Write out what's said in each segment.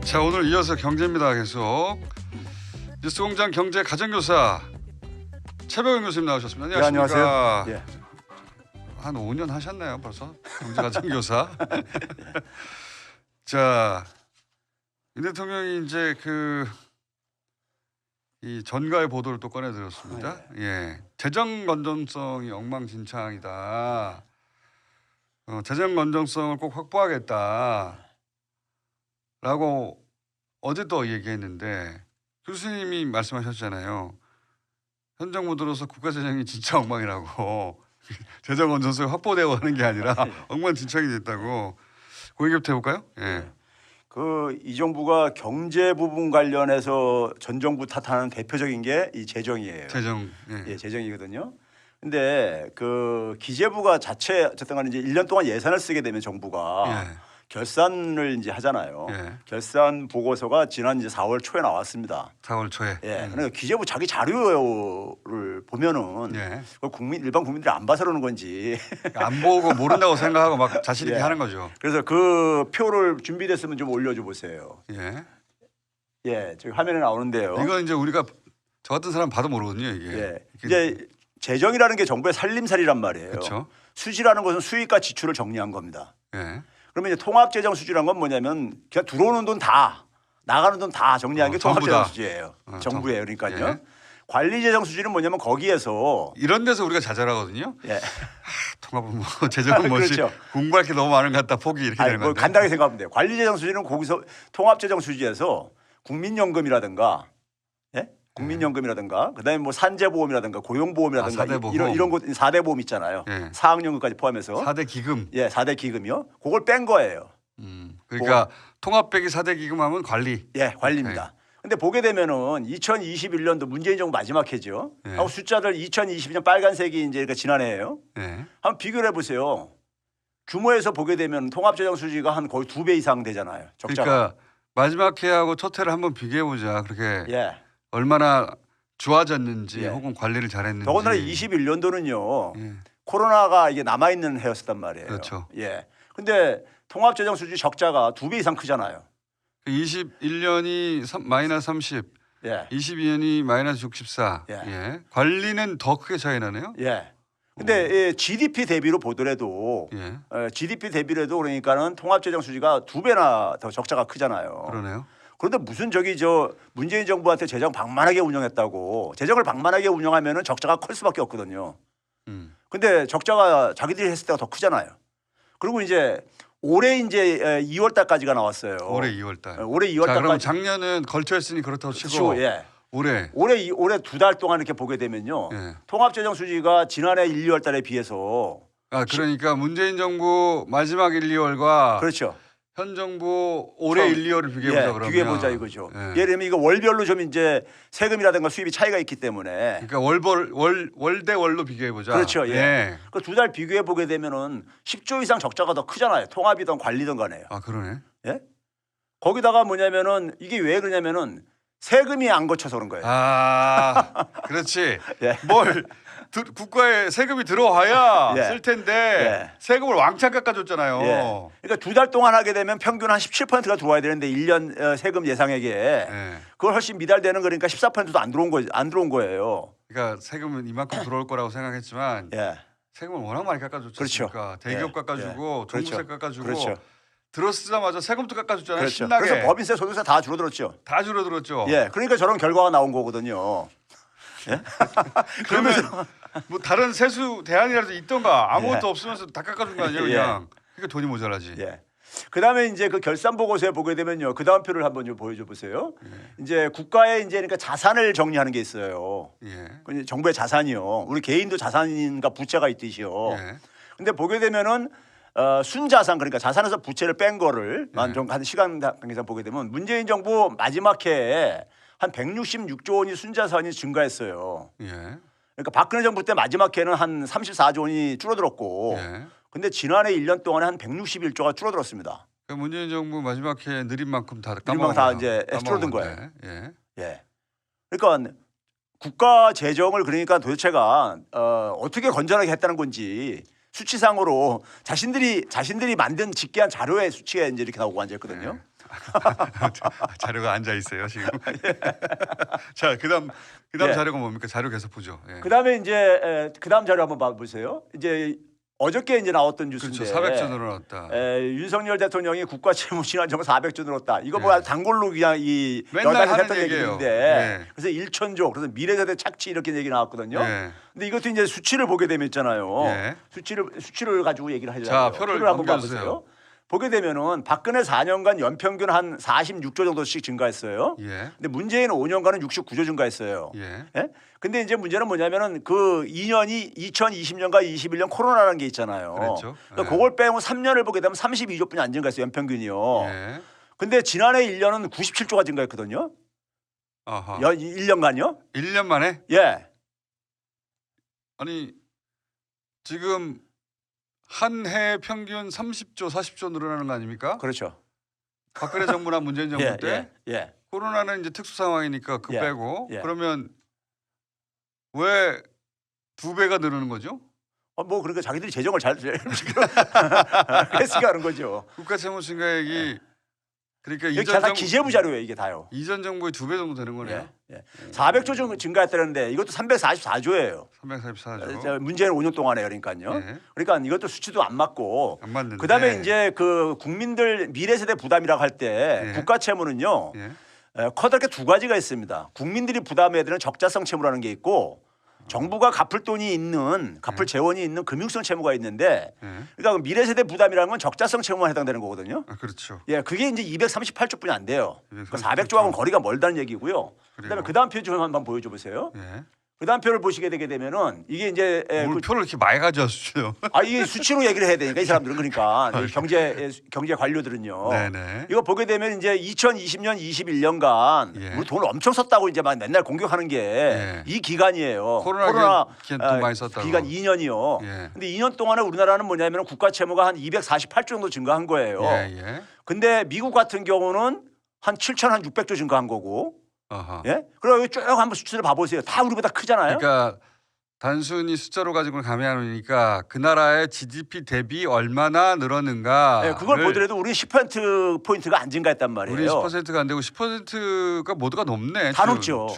자, 오늘 이어서 경제입니다. 계속 뉴스공장 경제 가정교사 최백은 교수님 나오셨습니다. 안녕하십니까? 네, 안녕하세요. 예. 한 5년 하셨나요, 벌써? 경제 가정교사. 자, 이 대통령이 이제 이 전가의 보도를 또 꺼내들었습니다. 예, 재정 건전성이 엉망진창이다. 재정 건전성을 꼭 확보하겠다. 라고 어제 또 얘기했는데 교수님이 말씀하셨잖아요. 현 정부 들어서 국가 재정이 진짜 엉망이라고. 재정 건전성이 확보되어 가는 게 아니라 엉망진창이 됐다고. 그 얘기부터 해볼까요? 예. 이 정부가 경제 부분 관련해서 전 정부 탓하는 대표적인 게 이 재정이에요. 재정. 예, 재정이거든요. 근데 기재부가 자체 어쨌든 간에 이제 1년 동안 예산을 쓰게 되면 정부가 결산을 이제 하잖아요. 결산 보고서가 지난 이제 4월 초에 나왔습니다. 4월 초에. 예. 그러니까 기재부 자기 자료를 보면은 일반 국민들이 안 봐서 그러는 건지 안 보고 모른다고 생각하고 막 자신 있게 하는 거죠. 그래서 그 표를 준비됐으면 좀 올려줘 보세요. 예, 저기 화면에 나오는데요. 이건 이제 우리가 저 같은 사람 봐도 모르거든요, 이게. 예. 이제 재정이라는 게 정부의 살림살이란 말이에요. 그렇죠. 수지라는 것은 수입과 지출을 정리한 겁니다. 예. 그러면 이제 통합재정 수지란 건 뭐냐면 그냥 들어오는 돈 다 나가는 돈 다 정리한 게 통합재정 수지예요. 정부예요. 그러니까요. 예. 관리재정 수지는 뭐냐면 거기에서 이런 데서 우리가 자잘하거든요. 예. 통합은 뭐 재정은 뭐지 그렇죠. 공부할 게 너무 많은 것 같다 포기 이렇게 되는 건데. 간단하게 생각하면 돼요. 관리재정 수지는 거기서 통합재정 수지에서 국민연금이라든가 국민연금이라든가 그다음에 뭐 산재보험이라든가 고용보험이라든가 이런 것 4대 보험 있잖아요. 4학년급까지 포함해서 4대 기금. 예, 4대 기금이요. 그걸 뺀 거예요. 그러니까 통합 빼기 4대 기금하면 관리. 예, 관리입니다. 근데 보게 되면은 2021년도 문재인 정부 마지막 해죠. 하고 숫자들 2022년 빨간색이 이제 그러니까 지난해예요. 한번 비교를 해보세요. 규모에서 보게 되면 통합재정 수지가 한 거의 2배 이상 되잖아요. 적자가. 그러니까 마지막 해하고 첫 해를 한번 비교해 보자. 그렇게 얼마나 좋아졌는지 혹은 관리를 잘했는지. 더군다나 21년도는요. 코로나가 이게 남아 있는 해였단 말이에요. 그렇죠. 예. 근데 통합재정 수지 적자가 2배 이상 크잖아요. 21년이 마이너스 30, 22년이 마이너스 64. 관리는 더 크게 차이 나네요. 예. 근데 GDP 대비로 보더라도 GDP 대비로도 그러니까는 통합재정 수지가 2배나 더 적자가 크잖아요. 그러네요. 그런데 무슨 문재인 정부한테 재정 방만하게 운영했다고 재정을 방만하게 운영하면은 적자가 클 수밖에 없거든요. 근데 적자가 자기들이 했을 때가 더 크잖아요. 그리고 이제 올해 이제 2월 달까지가 나왔어요. 올해 2월 달. 올해 2월 달까지. 그럼 작년은 걸쳐 했으니 그렇다고 치고. 올해 2달 동안 이렇게 보게 되면요. 통합재정 수지가 지난해 1, 2월 달에 비해서 그러니까 문재인 정부 마지막 1, 2월과 그렇죠. 현 정부 올해 1, 2월을 비교해보자 그러면. 비교해보자 이거죠. 예를 들면 이거 월별로 좀 이제 세금이라든가 수입이 차이가 있기 때문에. 그러니까 월 대 월로 비교해보자. 그렇죠. 예. 그 2달 비교해보게 되면은 10조 이상 적자가 더 크잖아요. 통합이든 관리든 간에요. 그러네. 예? 거기다가 뭐냐면은 이게 왜 그러냐면은 세금이 안 거쳐서 그런 거예요. 그렇지. 국가에 세금이 들어와야 쓸 텐데 세금을 왕창 깎아줬잖아요. 그러니까 2달 동안 하게 되면 평균 한 17%가 들어와야 되는데 1년 세금 예상액에 그걸 훨씬 미달되는 거니까 14%도 안 들어온 거예요. 그러니까 세금은 이만큼 들어올 거라고 생각했지만 세금을 워낙 많이 깎아줬으니까 그렇죠. 대기업 깎아주고 종부세 깎아주고 그렇죠. 들어쓰자마자 세금도 깎아줬잖아요. 그렇죠. 신나게. 그래서 법인세, 소득세 다 줄어들었죠. 다 줄어들었죠. 그러니까 저런 결과가 나온 거거든요. 그러면 뭐 다른 세수 대안이라도 있던가 아무것도 없으면서 다 깎아준 거 아니에요, 그냥. 그러니까 돈이 모자라지. 그다음에 이제 그 결산 보고서에 보게 되면요. 그 다음 표를 한번 좀 보여줘 보세요. 이제 국가의 이제 그러니까 자산을 정리하는 게 있어요. 정부의 자산이요. 우리 개인도 자산인가 부채가 있듯이요. 근데 보게 되면은 순자산 그러니까 자산에서 부채를 뺀 거를 좀 한 시간 관계상 보게 되면 문재인 정부 마지막 해에 한 166조 원이 순자산이 증가했어요. 그러니까 박근혜 정부 때 마지막 해는 한 34조 원이 줄어들었고 근데 지난해 1년 동안에 한 161조가 줄어들었습니다. 그러니까 문재인 정부 마지막 해 느린 만큼 다 이제 줄어든 거예요. 그러니까 국가 재정을 그러니까 도대체가 어떻게 건전하게 했다는 건지 수치상으로 자신들이 만든 집계한 자료의 수치가 이제 이렇게 나오고 앉아 있거든요. 자료가 앉아 있어요 지금. 자, 그다음 예. 자료가 뭡니까? 자료 계속 보죠. 예. 그다음에 이제 그다음 자료 한번 봐보세요. 이제 어저께 이제 나왔던 뉴스인데. 그렇죠. 400조 늘어났다. 윤석열 대통령이 국가 채무 지난 정도 400조 늘었다. 이거 뭐 단골로 그냥 이 맨날 여당이 하는 했던 얘기예요. 얘기인데. 예. 그래서 1천조, 그래서 미래세대 착취 이렇게 얘기 나왔거든요. 예. 근데 이것도 이제 수치를 보게 되면 있잖아요. 예. 수치를 가지고 얘기를 하려고. 자, 표를 한번 넘겨주세요. 봐보세요. 보게 되면은 박근혜 4년간 연평균 한 46조 정도씩 증가했어요. 예. 근데 문재인 5년간은 69조 증가했어요. 예. 예? 근데 이제 문제는 뭐냐면은 그 2년이 2020년과 21년 코로나라는 게 있잖아요. 그랬죠. 그러니까 예. 그걸 빼고 3년을 보게 되면 32조뿐이 안 증가했어요. 연평균이요. 예. 근데 지난해 1년은 97조가 증가했거든요. 아하. 1년간요? 1년 만에? 예. 아니 지금 한 해 평균 30조, 40조 늘어나는 거 아닙니까? 그렇죠. 박근혜 정부나 문재인 정부 예, 때 예. 코로나는 이제 특수 상황이니까 그 예. 빼고 예. 그러면 왜 2배가 늘는 거죠? 뭐 그러니까 자기들이 재정을 잘 했으니까 하는 거죠. 국가 채무 증가액이 그러니까 이게 이전 다 정부 기재부 자료예요, 이게 다요. 이전 정부의 2배 정도 되는 거네요. 예. 400조 증가했다는데 이것도 344조예요. 344조. 문재인 5년 동안에 그러니까요. 예. 그러니까 이것도 수치도 안 맞고. 안 맞는데. 그다음에 이제 그 국민들 미래세대 부담이라고 할 때 예. 국가 채무는요. 예. 커다랗게 두 가지가 있습니다. 국민들이 부담해야 되는 적자성 채무라는 게 있고 정부가 갚을 돈이 있는 갚을 재원이 있는 금융성 채무가 있는데 예. 그러니까 미래세대 부담이라는 건 적자성 채무만 해당되는 거거든요. 아, 그렇죠. 예, 그게 이제 238조뿐이 안 돼요. 238조. 그러니까 400조하고는 거리가 멀다는 얘기고요. 그다음에 그다음 표 좀 한번 보여줘 보세요. 예. 그다음 표를 보시게 되게 되면은 이게 이제 오늘 표를 이렇게 많이 가져왔어요. 이게 수치로 얘기를 해야 되니까 이 사람들은 그러니까 경제 관료들은요. 네네. 이거 보게 되면 이제 2020년 21년간 예. 우리 돈을 엄청 썼다고 이제 막 맨날 공격하는 게 이 예. 기간이에요. 코로나 기간 돈 많이 썼다고. 기간 2년이요. 예. 근데 2년 동안에 우리나라는 뭐냐면 국가 채무가 한 248조 정도 증가한 거예요. 예. 근데 미국 같은 경우는 한 7,600조 증가한 거고. 아하. 예? 그리고 쭉 한번 수치를 봐보세요. 다 우리보다 크잖아요. 그러니까 단순히 숫자로 가지고는 감이 안 오니까 그 나라의 GDP 대비 얼마나 늘었는가. 예, 그걸 보더라도 우리는 10% 포인트가 안 증가했단 말이에요. 우리 10%가 안 되고 10%가 모두가 높네. 다 높죠.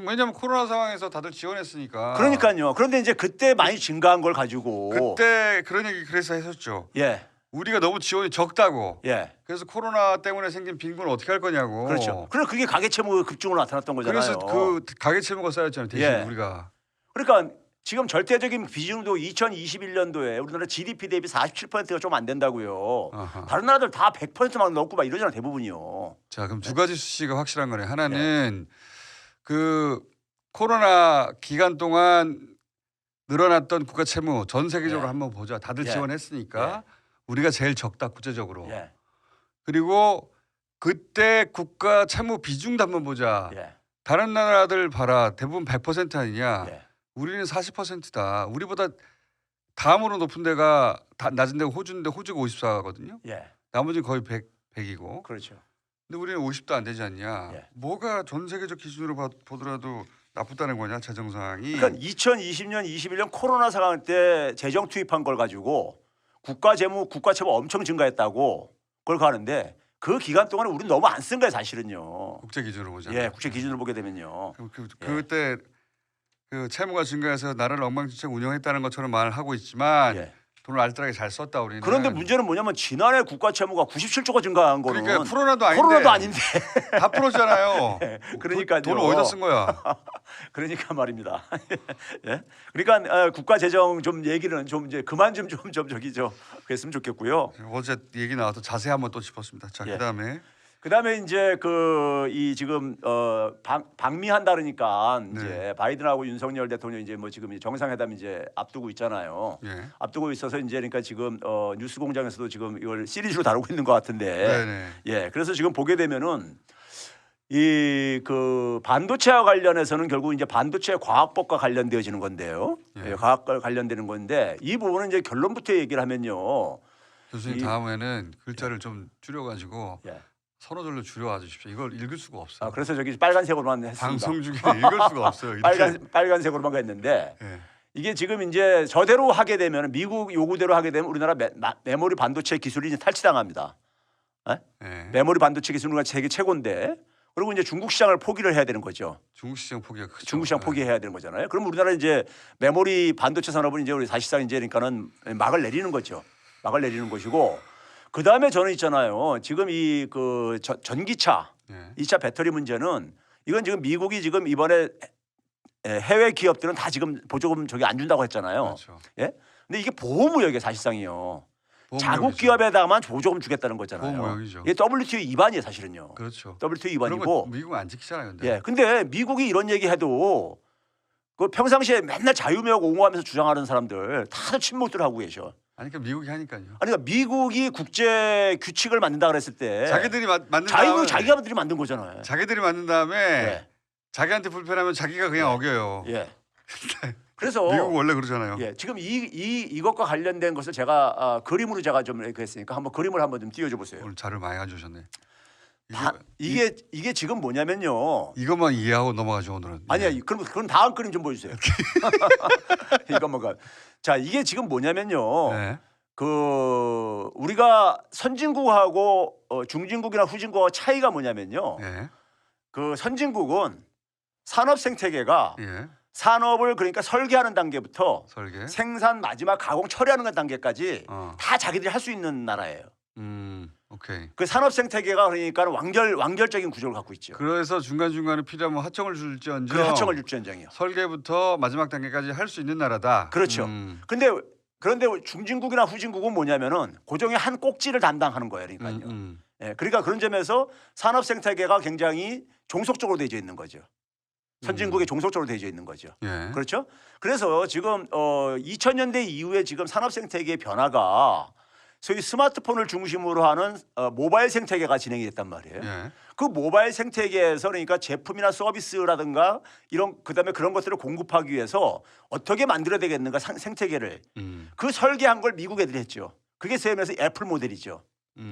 왜냐하면 코로나 상황에서 다들 지원했으니까. 그러니까요. 그런데 이제 그때 많이 증가한 걸 가지고 그때 그런 얘기 그래서 했었죠. 예. 우리가 너무 지원이 적다고. 예. 그래서 코로나 때문에 생긴 빈곤을 어떻게 할 거냐고. 그렇죠. 그래서 그게 가계 채무 급증으로 나타났던 거잖아요. 그래서 그 가계 채무가 쌓였잖아요. 대신 예. 우리가. 그러니까 지금 절대적인 비중도 2021년도에 우리나라 GDP 대비 47%가 좀 안 된다고요. 아하. 다른 나라들 다 100%막 넘고 막 이러잖아 대부분이요. 자, 그럼 두 가지 수치가 확실한 거네. 하나는 그 코로나 기간 동안 늘어났던 국가 채무 전 세계적으로 예. 한번 보자. 다들 예. 지원했으니까 우리가 제일 적다 구체적으로. 예. 그리고 그때 국가 채무 비중도 한번 보자. 예. 다른 나라들 봐라. 대부분 100% 아니냐. 예. 우리는 40%다. 우리보다 다음으로 높은 데가 낮은 데가 호주인데 호주가 54거든요. 예. 나머지는 거의 100이고. 그렇죠. 근데 우리는 50도 안 되지 않냐. 예. 뭐가 전 세계적 기준으로 보더라도 나쁘다는 거냐 재정 상황이. 그러니까 2020년, 21년 코로나 상황 때 재정 투입한 걸 가지고 국가 채무 엄청 증가했다고 그걸 가는데 그 기간 동안에 우리는 너무 안 쓴 거예요 사실은요. 국제 기준으로 보자. 예, 국제 기준으로 보게 되면요. 그때 그 채무가 증가해서 나라를 엉망진창 운영했다는 것처럼 말을 하고 있지만 예. 돈을 알뜰하게 잘 썼다 우리는. 그런데 문제는 뭐냐면 지난해 국가 채무가 97조가 증가한 거는 그러니까 코로나도 아닌데. 코로나도 아닌데. 다 풀었잖아요. 그러니까요. 돈을 어디다 쓴 거야? 그러니까 말입니다. 예? 그러니까 국가 재정 좀 얘기는 좀 이제 그만 좀 저기 그랬으면 좋겠고요. 어제 얘기 나와서 자세히 한번 또 짚었습니다. 자, 예. 그다음에 이제 이 지금 방미한다 그러니까 네. 이제 바이든하고 윤석열 대통령 이제 뭐 지금 정상회담 이제 앞두고 있잖아요. 예. 앞두고 있어서 이제 그러니까 지금 뉴스공장에서도 지금 이걸 시리즈로 다루고 있는 것 같은데. 네네. 예. 그래서 지금 보게 되면은 이 그 반도체와 관련해서는 결국 이제 반도체 과학법과 관련되어지는 건데요. 예. 예, 과학과 관련되는 건데 이 부분은 이제 결론부터 얘기를 하면요. 교수님 다음에는 글자를 좀 줄여가지고 예. 선호절로 줄여와 주십시오. 이걸 읽을 수가 없어요. 그래서 저기 빨간색으로만 했습니다. 방송 중에 읽을 수가 없어요. 이렇게. 빨간색으로만 했는데 예. 이게 지금 이제 저대로 하게 되면 미국 요구대로 하게 되면 우리나라 메모리 반도체 기술이 이제 탈취당합니다. 예. 메모리 반도체 기술은 세계 최고인데 그리고 이제 중국 시장을 포기를 해야 되는 거죠. 중국 시장 포기가 크죠. 중국 시장 예. 포기해야 되는 거잖아요. 그럼 우리나라 이제 메모리 반도체 산업은 이제 우리 사실상 이제 그러니까는 막을 내리는 거죠. 막을 내리는 것이고 그 다음에 저는 있잖아요. 지금 이 그 전기차 예. 2차 배터리 문제는 이건 지금 미국이 지금 이번에 해외 기업들은 다 지금 보조금 저기 안 준다고 했잖아요. 그렇죠. 예? 근데 이게 보호무역이에요 사실상이요. 자국 보호무역이죠. 기업에다만 보조금 주겠다는 거잖아요. 보호무역이죠. 이게 WTO 위반이에요 사실은요. 그렇죠. WTO 그런 위반이고. 거 미국은 안 지키잖아요. 근데. 예. 근데 미국이 이런 얘기해도 그 평상시에 맨날 자유무역 옹호하면서 주장하는 사람들 다 침묵들 하고 계셔. 아니 그러니까 미국이 하니까요. 아니 그러니까 미국이 국제 규칙을 만든다 그랬을 때 자기들이 만든 다음에 자기가들이 만든 거잖아요. 자기들이 만든 다음에 예. 자기한테 불편하면 자기가 그냥 어겨요. 예. 그래서 미국 원래 그러잖아요. 예, 지금 이것과 관련된 것을 제가 그림으로 제가 좀 이렇게 했으니까 한번 그림을 한번 좀 띄워줘 보세요. 오늘 자료 많이 가져오셨네. 이게 지금 뭐냐면요. 이것만 이해하고 넘어가죠 오늘은. 아니야, 예. 그럼 다음 그림 좀 보여주세요. 이거 뭐가? 자, 이게 지금 뭐냐면요. 네. 그 우리가 선진국하고 중진국이나 후진국하고 차이가 뭐냐면요. 예. 그 선진국은 산업 생태계가 예. 산업을 그러니까 설계하는 단계부터 설계. 생산 마지막 가공 처리하는 단계까지 어. 다 자기들이 할 수 있는 나라예요. 오케이. 그 산업 생태계가 그러니까 완결적인 구조를 갖고 있죠. 그래서 중간 중간에 필요하면 하청을 줄지언정. 그 하청을 줄지언정이요. 설계부터 마지막 단계까지 할 수 있는 나라다. 그렇죠. 그런데 중진국이나 후진국은 뭐냐면은 고정의 한 꼭지를 담당하는 거예요. 그러니까요. 예, 그러니까 그런 점에서 산업 생태계가 굉장히 종속적으로 되어 있는 거죠. 선진국에 종속적으로 되어 있는 거죠. 예. 그렇죠? 그래서 지금 2000년대 이후에 지금 산업 생태계의 변화가 소위 스마트폰을 중심으로 하는 모바일 생태계가 진행이 됐단 말이에요. 예. 그 모바일 생태계에서 그러니까 제품이나 서비스라든가 이런 그다음에 그런 것들을 공급하기 위해서 어떻게 만들어야 되겠는가 생태계를 그 설계한 걸 미국 애들이 했죠. 그게 세면서 애플 모델이죠.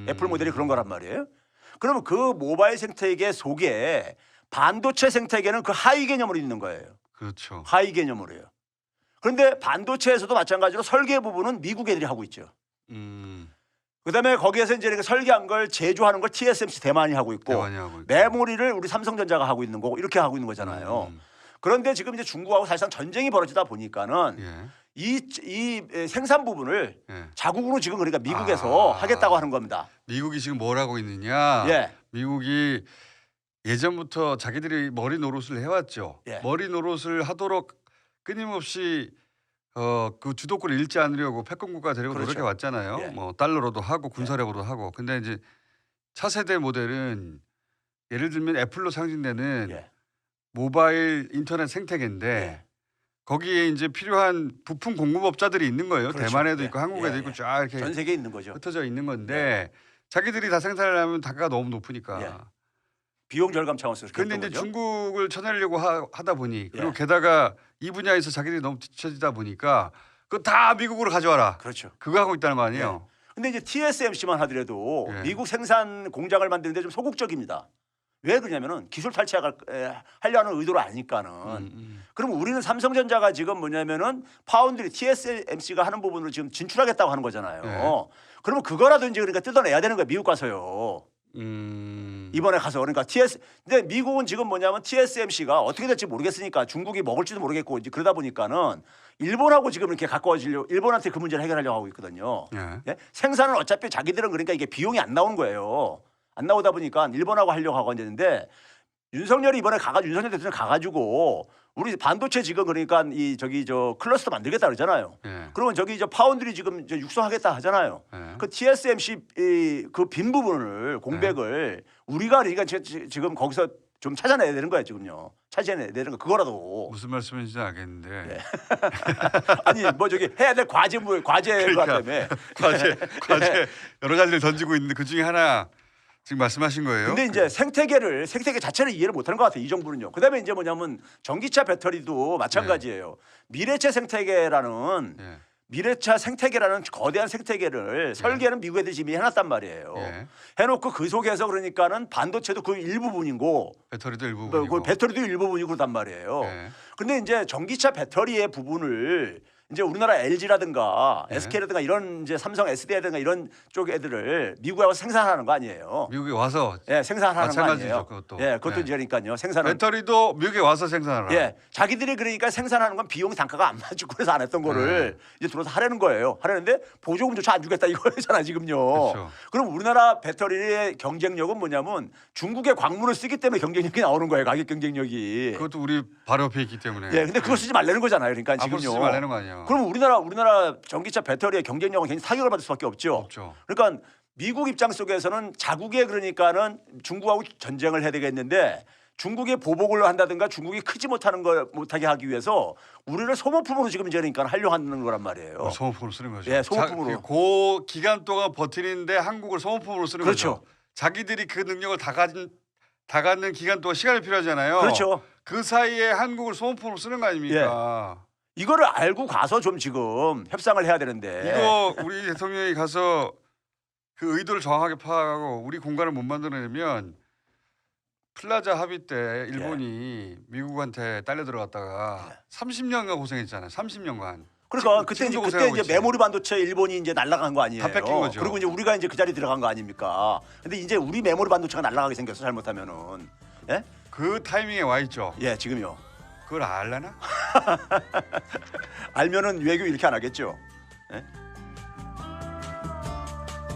애플 모델이 그런 거란 말이에요. 그러면 그 모바일 생태계 속에 반도체 생태계는 그 하위 개념으로 있는 거예요. 그렇죠. 하위 개념으로요. 그런데 반도체에서도 마찬가지로 설계 부분은 미국 애들이 하고 있죠. 그다음에 거기에서 이제 설계한 걸 제조하는 걸 TSMC 대만이 하고 있고, 대만이 하고 있고. 메모리를 우리 삼성전자가 하고 있는 거고 이렇게 하고 있는 거잖아요. 그런데 지금 이제 중국하고 사실상 전쟁이 벌어지다 보니까는 예. 이 생산 부분을 예. 자국으로 지금 그러니까 미국에서 하겠다고 하는 겁니다. 미국이 지금 뭘 하고 있느냐? 예. 미국이 예전부터 자기들이 머리 노릇을 해왔죠. 예. 머리 노릇을 하도록 끊임없이 그 주도권을 잃지 않으려고 패권국가 되려고 그렇죠. 노력해 왔잖아요. 예. 뭐 달러로도 하고 군사력으로도 하고. 근데 이제 차세대 모델은 예를 들면 애플로 상징되는 예. 모바일 인터넷 생태계인데 예. 거기에 이제 필요한 부품 공급업자들이 있는 거예요. 그렇죠. 대만에도 예. 있고 한국에도 예. 있고 쫙 이렇게 전 세계에 있는 거죠. 흩어져 있는 건데 자기들이 다 생산을 하면 단가가 너무 높으니까. 예. 비용 절감 차원에서 그렇게 그런데 했던 이제 거죠. 중국을 쳐내려고 하다 보니 그리고 예. 게다가 이 분야에서 자기들이 너무 뒤처지다 보니까 그거 다 미국으로 가져와라. 그렇죠. 그거 하고 있다는 거 아니에요. 근데 이제 TSMC만 하더라도 예. 미국 생산 공장을 만드는데 좀 소극적입니다. 왜 그러냐면은 기술 탈취하려 하는 의도를 아니까는. 그럼 우리는 삼성전자가 지금 뭐냐면은 파운드리 TSMC가 하는 부분으로 지금 진출하겠다고 하는 거잖아요. 예. 그러면 그거라도 이제 그러니까 뜯어내야 되는 거야 미국 가서요. 이번에 가서 그러니까 근데 미국은 지금 뭐냐면 TSMC가 어떻게 될지 모르겠으니까 중국이 먹을지도 모르겠고 이제 그러다 보니까는 일본하고 지금 이렇게 가까워지려고 일본한테 그 문제를 해결하려고 하고 있거든요. 예. 예? 생산은 어차피 자기들은 그러니까 이게 비용이 안 나오는 거예요. 안 나오다 보니까 일본하고 하려고 하고 있는데 윤석열이 이번에 윤석열 대통령 가가지고 우리 반도체 지금 그러니까 저 클러스터 만들겠다 그러잖아요. 예. 그러면 저기 저 파운드리 지금 육성하겠다 하잖아요. 예. 그 TSMC 그 빈 부분을 공백을 우리가 그러니까 지금 거기서 좀 찾아내야 되는 거야 지금요. 찾아내야 되는 거 그거라도. 무슨 말씀인지 알겠는데 예. 아니 뭐 저기 해야 될 과제 그러니까. 때문에 과제 여러 가지를 던지고 있는데 그 중에 하나 지금 말씀하신 거예요? 근데 이제 생태계 자체를 이해를 못하는 것 같아요. 이 정부는요. 그다음에 이제 뭐냐면 전기차 배터리도 마찬가지예요. 미래차 생태계라는 예. 거대한 생태계를 설계는 미국 애들이 이미 해놨단 말이에요. 예. 해놓고 그 속에서 그러니까는 반도체도 그 일부분이고 배터리도 일부분이고 그 배터리도 일부분이고 그렇단 말이에요. 예. 근데 이제 전기차 배터리의 부분을 이제 우리나라 LG라든가 네. SK라든가 이런 이제 삼성 SD라든가 이런 쪽 애들을 미국에 와서 생산하는 거 아니에요? 미국에 와서 예, 생산하는 거 마찬가지죠, 아니에요? 그것도. 예, 그것도 네. 이제 그러니까요. 생산은 배터리도 미국에 와서 생산하라. 예, 자기들이 그러니까 생산하는 건 비용 단가가 안 맞고 그래서 안 했던 거를 이제 들어서 하려는 거예요. 하려는데 보조금조차 안 주겠다 이거잖아 지금요. 그렇죠. 그럼 우리나라 배터리의 경쟁력은 뭐냐면 중국의 광물을 쓰기 때문에 경쟁력이 나오는 거예요. 가격 경쟁력이. 그것도 우리 바로 옆에 있기 때문에. 예, 근데 그거 쓰지 말라는 거잖아요. 그러니까 앞으로 지금요. 쓰지 말라는 거 아니에요. 그럼 우리나라 전기차 배터리의 경쟁력은 굉장히 타격을 받을 수밖에 없죠. 없죠. 그러니까 미국 입장 속에서는 자국에 그러니까는 중국하고 전쟁을 해야 되겠는데 중국에 보복을 한다든가 중국이 크지 못하는 걸 못하게 하기 위해서 우리를 소모품으로 지금 이제 그러니까 하려고 하는 거란 말이에요. 소모품으로 쓰는 거죠. 예, 소모품으로. 그 기간 동안 버티는데 한국을 소모품으로 쓰는 그렇죠. 거죠. 자기들이 그 능력을 다 갖는 기간 동안 시간이 필요하잖아요. 그렇죠. 그 사이에 한국을 소모품으로 쓰는 거 아닙니까? 이거를 알고 가서 좀 지금 협상을 해야 되는데 이거 우리 대통령이 가서 그 의도를 정확하게 파악하고 우리 공간을 못 만들어내면 플라자 합의 때 일본이 미국한테 딸려 들어갔다가 30년간 고생했잖아요. 30년간. 그러니까 그때 이제 지금도 그때 고생하고 이제 있지. 메모리 반도체 일본이 이제 날아간 거 아니에요. 다 뺏긴 거죠. 그리고 이제 우리가 이제 그 자리에 들어간 거 아닙니까? 근데 이제 우리 메모리 반도체가 날아가게 생겼어 잘못하면은. 예? 그 타이밍에 와 있죠. 예, 지금요. 그걸 알라나? 알면은 외교 이렇게 안 하겠죠. 예?